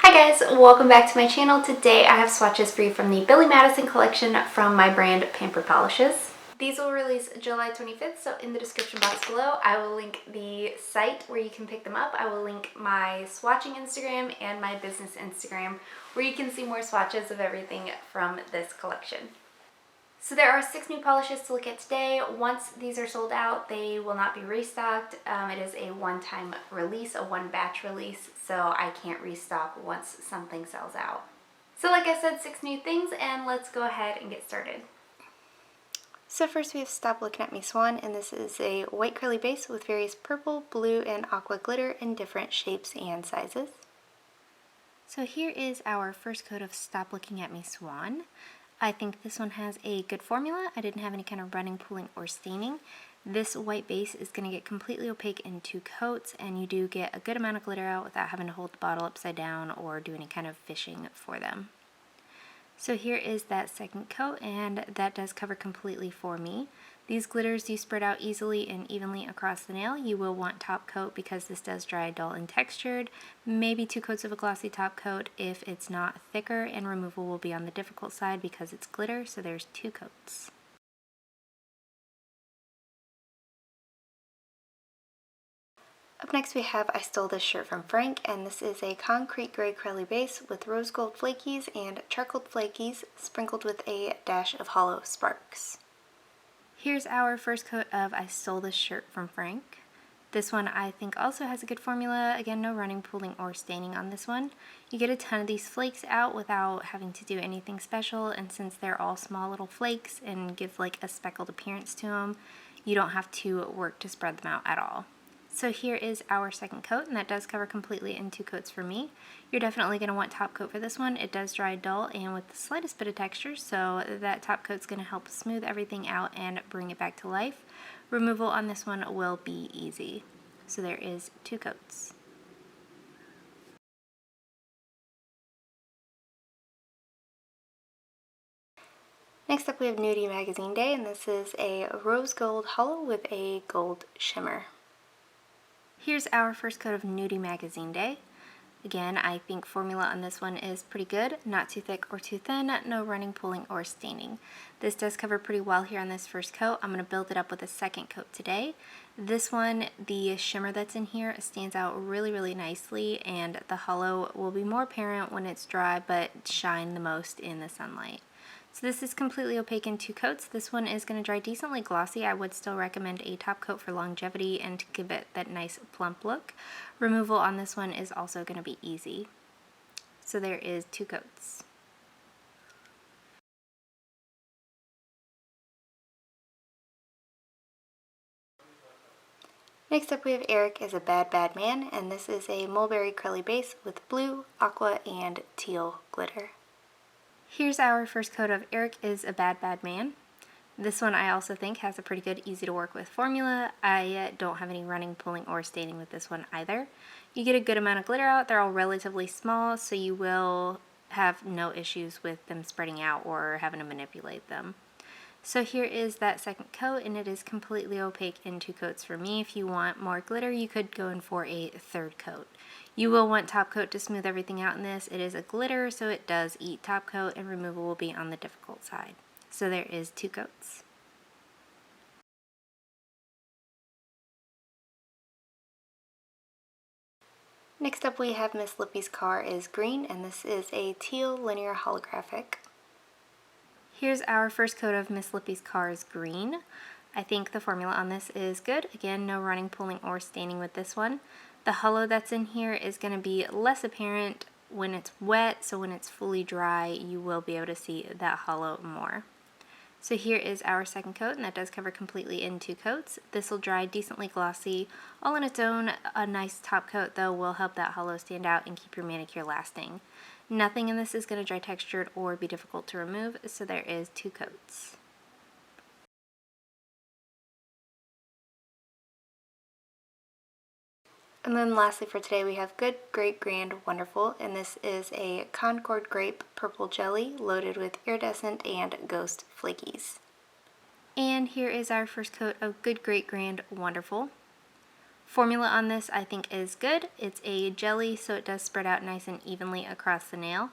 Hi guys, welcome back to my channel. Today I have swatches for you from the Billy Madison Collection from my brand Pampered Polishes. These will release July 25th, so in the description box below I will link the site where you can pick them up. I will link my swatching Instagram and my business Instagram where you can see more swatches of everything from this collection. So there are 6 new polishes to look at today. Once these are sold out, they will not be restocked. It is a one-time release, a one-batch release, so I can't restock once something sells out. So like I said, 6 new things, and let's go ahead and get started. So first we have Stop Looking At Me Swan, and this is a white curly base with various purple, blue, and aqua glitter in different shapes and sizes. So here is our first coat of Stop Looking At Me Swan. I think this one has a good formula. I didn't have any kind of running, pooling, or staining. This white base is going to get completely opaque in 2 coats, and you do get a good amount of glitter out without having to hold the bottle upside down or do any kind of fishing for them. So here is that second coat, and that does cover completely for me. These glitters do spread out easily and evenly across the nail. You will want top coat because this does dry dull and textured. Maybe 2 coats of a glossy top coat if it's not thicker, and removal will be on the difficult side because it's glitter, so there's 2 coats. Up next we have I Stole This Shirt from Frank, and this is a concrete gray curly base with rose gold flakies and charcoal flakies sprinkled with a dash of hollow sparks. Here's our first coat of I Stole This Shirt from Frank. This one I think also has a good formula. Again, no running, pooling, or staining on this one. You get a ton of these flakes out without having to do anything special, and since they're all small little flakes and give like a speckled appearance to them, you don't have to work to spread them out at all. So here is our second coat, and that does cover completely in 2 coats for me. You're definitely going to want top coat for this one. It does dry dull and with the slightest bit of texture, so that top coat's going to help smooth everything out and bring it back to life. Removal on this one will be easy. So there is 2 coats. Next up we have Nudie Magazine Day, and this is a rose gold hollow with a gold shimmer. Here's our first coat of Nudie Magazine Day. Again, I think formula on this one is pretty good. Not too thick or too thin, no running, pooling, or staining. This does cover pretty well here on this first coat. I'm going to build it up with a second coat today. This one, the shimmer that's in here stands out really nicely, and the hollow will be more apparent when it's dry but shine the most in the sunlight. So this is completely opaque in 2 coats. This one is going to dry decently glossy. I would still recommend a top coat for longevity and to give it that nice plump look. Removal on this one is also going to be easy. So there is 2 coats. Next up we have Eric is a Bad Bad Man, and this is a mulberry curly base with blue, aqua, and teal glitter. Here's our first coat of Eric is a Bad Bad Man. This one I also think has a pretty good, easy to work with formula. I don't have any running, pooling, or staining with this one either. You get a good amount of glitter out. They're all relatively small, so you will have no issues with them spreading out or having to manipulate them. So here is that second coat, and it is completely opaque in 2 coats for me. If you want more glitter, you could go in for a third coat. You will want top coat to smooth everything out in this. It is a glitter, so it does eat top coat, and removal will be on the difficult side. So there is 2 coats. Next up we have Miss Lippy's Car is Green, and this is a teal linear holographic. Here's our first coat of Miss Lippy's Car is Green. I think the formula on this is good. Again, no running, pooling, or staining with this one. The hollow that's in here is going to be less apparent when it's wet, so when it's fully dry, you will be able to see that hollow more. So here is our second coat, and that does cover completely in 2 coats. This will dry decently glossy all on its own. A nice top coat, though, will help that hollow stand out and keep your manicure lasting. Nothing in this is going to dry textured or be difficult to remove, so there is 2 coats. And then lastly for today we have Good, Great, Grand, Wonderful, and this is a Concord Grape Purple Jelly loaded with iridescent and ghost flakies. And here is our first coat of Good, Great, Grand, Wonderful. Formula on this I think is good. It's a jelly, so it does spread out nice and evenly across the nail.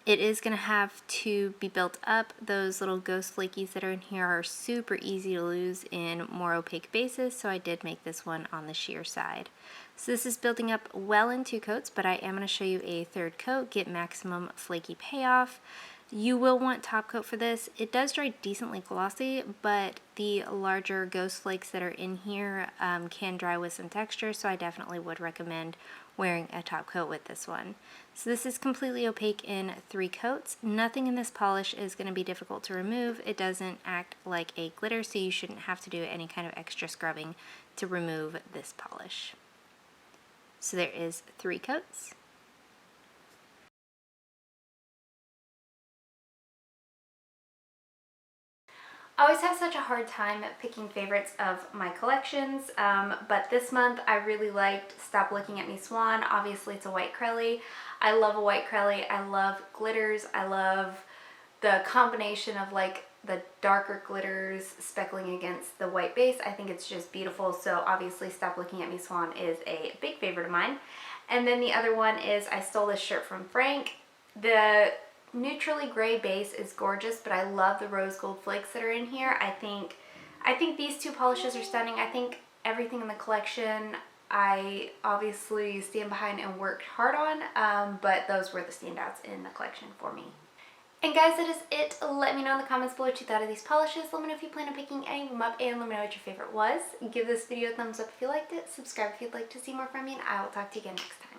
It is going to have to be built up. Those little ghost flakies that are in here are super easy to lose in more opaque bases, so I did make this one on the sheer side. So this is building up well in 2 coats, but I am going to show you a 3rd coat, get maximum flaky payoff. You will want top coat for this. It does dry decently glossy, but the larger ghost flakes that are in here can dry with some texture, so I definitely would recommend wearing a top coat with this one. So this is completely opaque in 3 coats. Nothing in this polish is going to be difficult to remove. It doesn't act like a glitter, so you shouldn't have to do any kind of extra scrubbing to remove this polish. So there is 3 coats. I always have such a hard time picking favorites of my collections, but this month I really liked Stop Looking at Me Swan. Obviously it's a white crelly. I love a white crelly. I love glitters. I love the combination of like the darker glitters speckling against the white base. I think it's just beautiful. So obviously Stop Looking at Me Swan is a big favorite of mine. And then the other one is I stole this shirt from Frank. The neutrally gray base is gorgeous, but I love the rose gold flakes that are in here. I think these 2 polishes are stunning. I think everything in the collection I obviously stand behind and worked hard on, but those were the standouts in the collection for me. And guys, that is it. Let me know in the comments below what you thought of these polishes. Let me know if you plan on picking any of them up, and let me know what your favorite was. Give this video a thumbs up if you liked it. Subscribe if you'd like to see more from me, and I will talk to you again next time.